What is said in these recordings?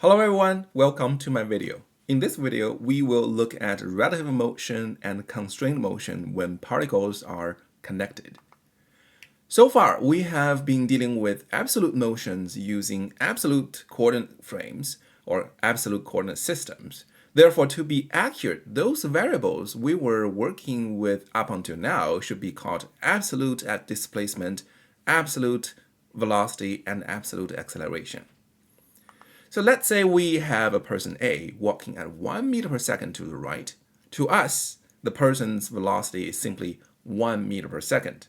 Hello everyone, welcome to my video. In this video, we will look at relative motion and constrained motion when particles are connected. So far, we have been dealing with absolute motions using absolute coordinate frames or absolute coordinate systems. Therefore, to be accurate, those variables we were working with up until now should be called absolute at displacement, absolute velocity, and absolute acceleration. So let's say we have a person A walking at 1 meter per second to the right. To us, the person's velocity is simply 1 meter per second.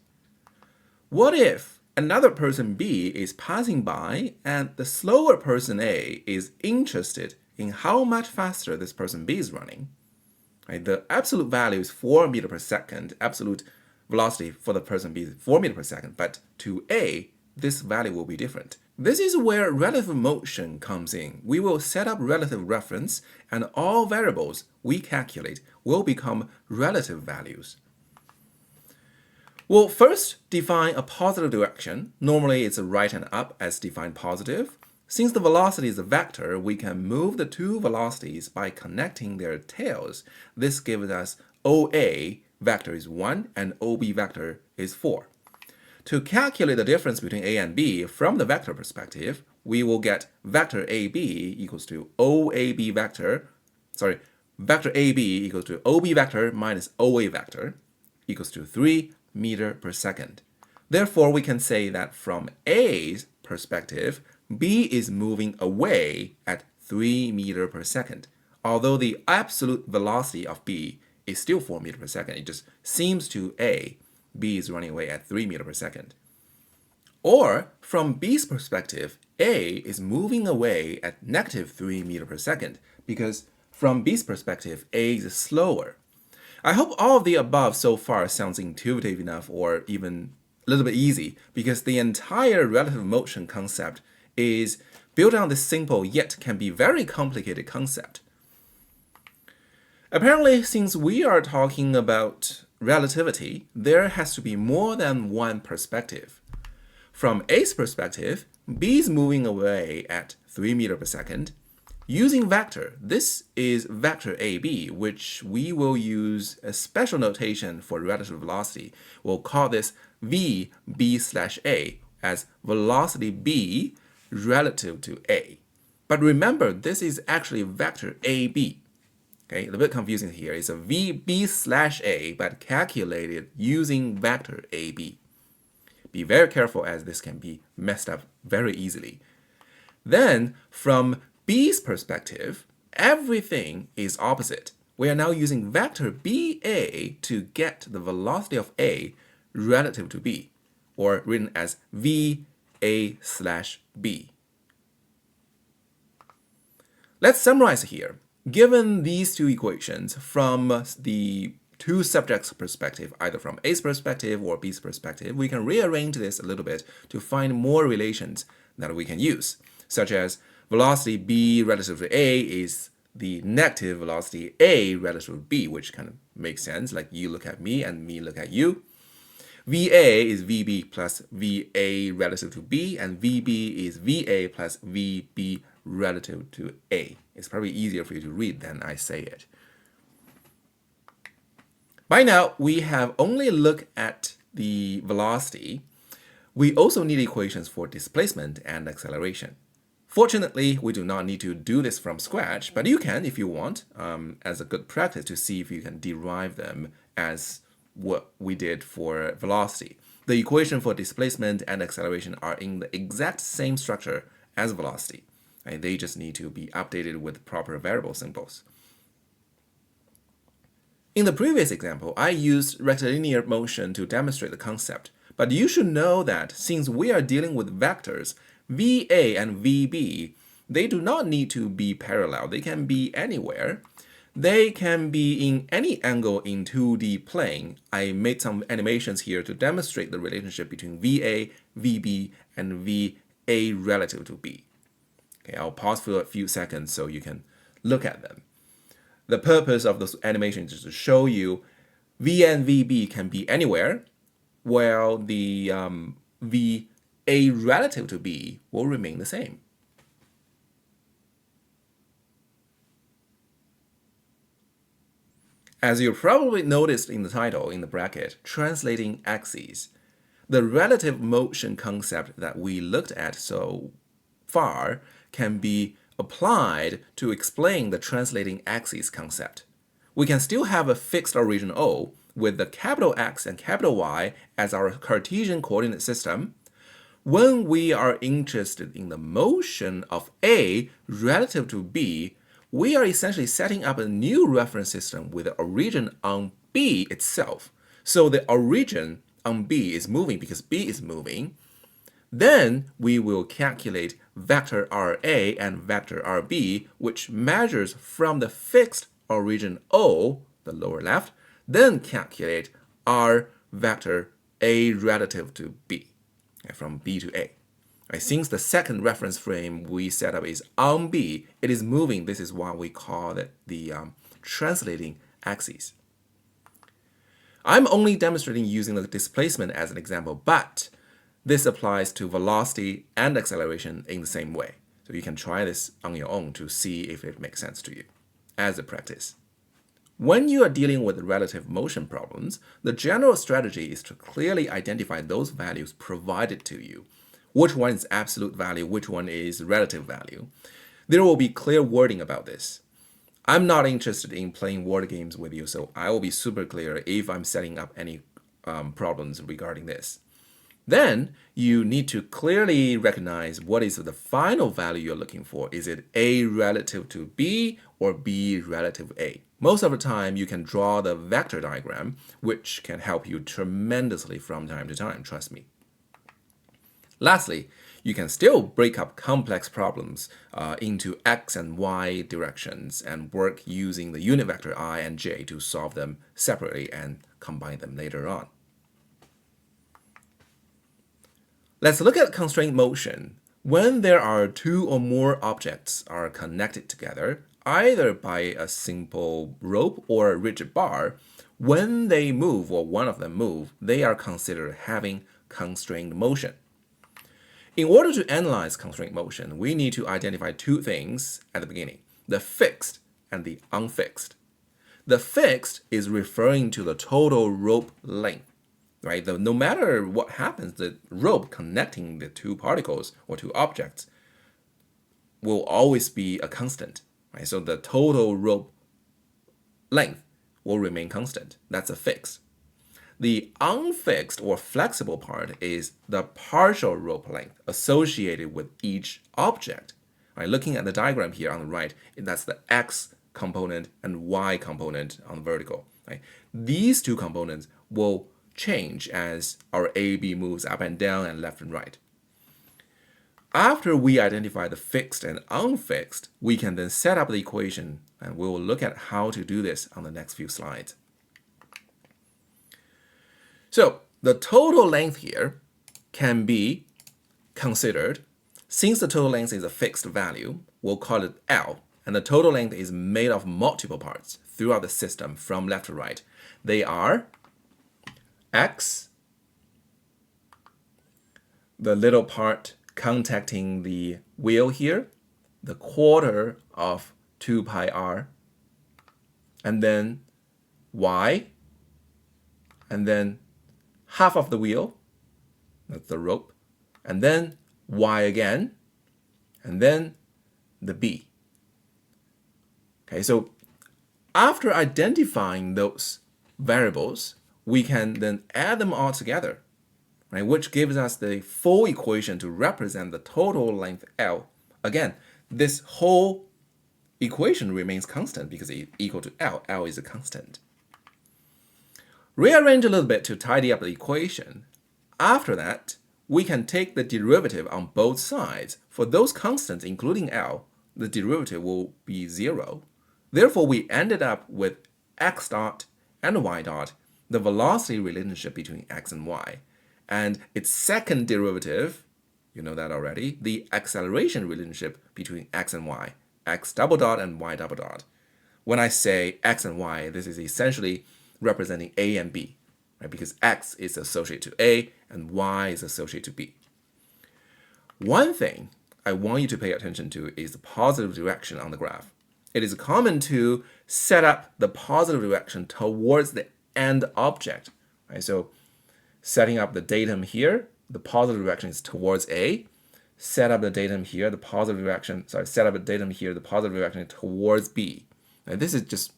What if another person B is passing by and the slower person A is interested in how much faster this person B is running? Right? The absolute value is 4 meter per second, absolute velocity for the person B is 4 meter per second, but to A, this value will be different. This is where relative motion comes in. We will set up relative reference, and all variables we calculate will become relative values. We'll first define a positive direction. Normally, it's a right and up as defined positive. Since the velocity is a vector, we can move the two velocities by connecting their tails. This gives us OA vector is 1 and OB vector is 4. To calculate the difference between A and B from the vector perspective, we will get vector AB equals to OAB vector, vector AB equals to OB vector minus OA vector equals to 3 meter per second. Therefore, we can say that from A's perspective, B is moving away at 3 meter per second. Although the absolute velocity of B is still 4 meter per second, it just seems to A B is running away at 3 meter per second. Or, from B's perspective, A is moving away at negative 3 meter per second, because from B's perspective, A is slower. I hope all of the above so far sounds intuitive enough or even a little bit easy, because the entire relative motion concept is built on this simple yet can be very complicated concept. Apparently, since we are talking about relativity, there has to be more than one perspective. From A's perspective, B is moving away at 3 meter per second. Using vector, this is vector AB, which we will use a special notation for relative velocity. We'll call this VB/A as velocity B relative to A. But remember, this is actually vector AB. Okay, a little bit confusing here. It's a VB/A, but calculated using vector AB. Be very careful as this can be messed up very easily. Then, from B's perspective, everything is opposite. We are now using vector BA to get the velocity of A relative to B, or written as VA/B. Let's summarize here. Given these two equations from the two subjects' perspective, either from A's perspective or B's perspective, we can rearrange this a little bit to find more relations that we can use, such as velocity B relative to A is the negative velocity A relative to B, which kind of makes sense, like you look at me and me look at you. VA is VB plus VA relative to B, and VB is VA plus VB relative to A. It's probably easier for you to read than I say it. By now, we have only looked at the velocity. We also need equations for displacement and acceleration. Fortunately, we do not need to do this from scratch, but you can if you want, as a good practice to see if you can derive them as what we did for velocity. The equation for displacement and acceleration are in the exact same structure as velocity. And they just need to be updated with proper variable symbols. In the previous example, I used rectilinear motion to demonstrate the concept, but you should know that since we are dealing with vectors, VA and VB, they do not need to be parallel. They can be anywhere. They can be in any angle in 2D plane. I made some animations here to demonstrate the relationship between VA, VB, and VA relative to B. Okay, I'll pause for a few seconds so you can look at them. The purpose of this animation is to show you V and VB can be anywhere, while the VA relative to B will remain the same. As you probably noticed in the title, in the bracket, translating axes, the relative motion concept that we looked at so far can be applied to explain the translating axes concept. We can still have a fixed origin O with the capital X and capital Y as our Cartesian coordinate system. When we are interested in the motion of A relative to B, we are essentially setting up a new reference system with the origin on B itself. So the origin on B is moving because B is moving. Then we will calculate vector RA and vector RB, which measures from the fixed origin O, the lower left, then calculate R vector A relative to B, from B to A. Since the second reference frame we set up is on B, it is moving. This is why we call it the translating axis. I'm only demonstrating using the displacement as an example, but this applies to velocity and acceleration in the same way. So you can try this on your own to see if it makes sense to you as a practice. When you are dealing with relative motion problems, the general strategy is to clearly identify those values provided to you. Which one is absolute value, which one is relative value. There will be clear wording about this. I'm not interested in playing word games with you, so I will be super clear if I'm setting up any problems regarding this. Then you need to clearly recognize what is the final value you're looking for. Is it A relative to B or B relative to A? Most of the time, you can draw the vector diagram, which can help you tremendously from time to time, trust me. Lastly, you can still break up complex problems into x and y directions and work using the unit vector I and j to solve them separately and combine them later on. Let's look at constraint motion. When there are two or more objects are connected together, either by a simple rope or a rigid bar, when they move or one of them move, they are considered having constrained motion. In order to analyze constraint motion, we need to identify two things at the beginning, the fixed and the unfixed. The fixed is referring to the total rope length, right? No matter what happens, the rope connecting the two particles or two objects will always be a constant, right? So the total rope length will remain constant. That's a fixed. The unfixed or flexible part is the partial rope length associated with each object. Right, looking at the diagram here on the right, that's the x component and y component on the vertical. Right? These two components will change as our AB moves up and down and left and right. After we identify the fixed and unfixed, we can then set up the equation, and we will look at how to do this on the next few slides. So the total length here can be considered. Since the total length is a fixed value, we'll call it L, and the total length is made of multiple parts throughout the system from left to right. They are X, the little part contacting the wheel here, the quarter of 2 pi r, and then Y, and then half of the wheel, that's the rope, and then Y again, and then the B. Okay, so after identifying those variables, we can then add them all together, right, which gives us the full equation to represent the total length L. Again, this whole equation remains constant because it's equal to L. L is a constant. Rearrange a little bit to tidy up the equation. After that, we can take the derivative on both sides. For those constants, including L, the derivative will be 0. Therefore, we ended up with x dot and y dot, the velocity relationship between x and y. And its second derivative, you know that already, the acceleration relationship between x and y, x double dot and y double dot. When I say x and y, this is essentially representing A and B, right? Because X is associated to A and Y is associated to B. One thing I want you to pay attention to is the positive direction on the graph. it is common to set up the positive direction towards the end object. Right? So setting up the datum here, the positive direction is towards A. Set up the datum here, the positive direction, set up the datum here, the positive direction towards B. And this is just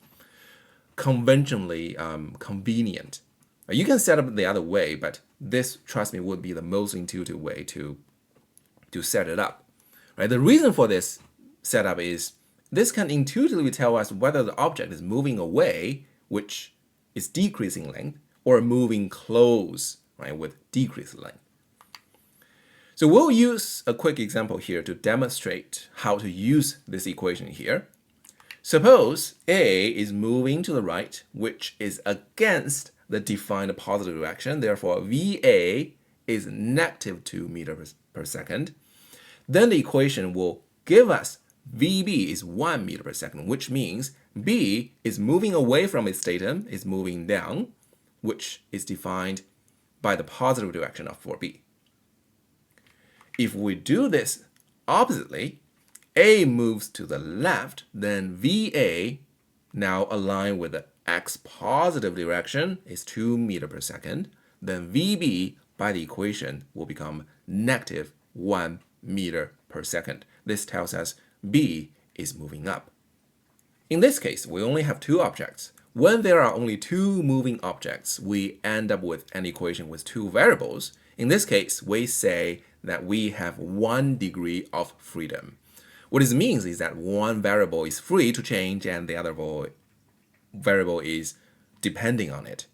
conventionally convenient. You can set up the other way, but this, trust me, would be the most intuitive way to set it up. Right? The reason for this setup is this can intuitively tell us whether the object is moving away, which is decreasing length, or moving close, right, with decreased length. So we'll use a quick example here to demonstrate how to use this equation here. Suppose A is moving to the right, which is against the defined positive direction. Therefore, VA is negative 2 meters per second. Then the equation will give us VB is 1 meter per second, which means B is moving away from its datum, is moving down, which is defined by the positive direction of 4B. If we do this oppositely, A moves to the left, then VA, now aligned with the x positive direction, is 2 meters per second. Then VB, by the equation, will become negative 1 meter per second. This tells us B is moving up. In this case, we only have two objects. When there are only two moving objects, we end up with an equation with two variables. In this case, we say that we have 1 degree of freedom. What this means is that one variable is free to change and the other variable is depending on it.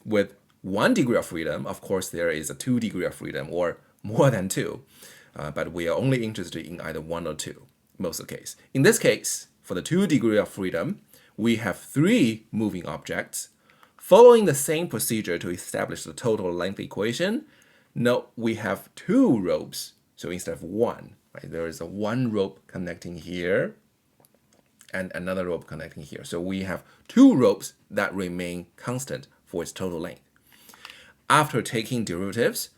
With 1 degree of freedom, of course, there is a 2 degree of freedom or more than 2, but we are only interested in either 1 or 2, most of the case. In this case, for the 2 degree of freedom, we have 3 moving objects. Following the same procedure to establish the total length equation, note we have 2 ropes, so instead of 1, right, there is a 1 rope connecting here and another rope connecting here. So we have 2 ropes that remain constant for its total length. After taking derivatives,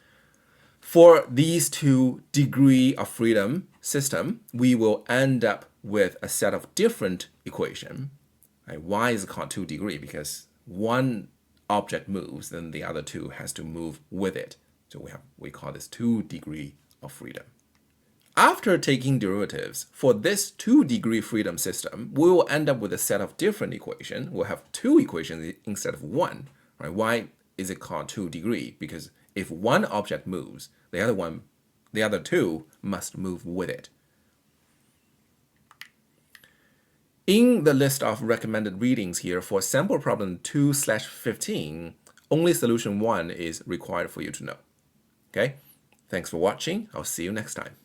for these 2 degree of freedom system, we will end up with a set of different equations. Right? Why is it called 2 degree? Because one object moves, then the other 2 has to move with it. So we call this 2 degree of freedom. After taking derivatives, for this 2 degree freedom system, we will end up with a set of different equations. We'll have 2 equations instead of 1. Right? Why is it called 2 degree? Because if one object moves, the other 2 must move with it. In the list of recommended readings here for sample problem 2/15, only solution 1 is required for you to know. Okay? Thanks for watching. I'll see you next time.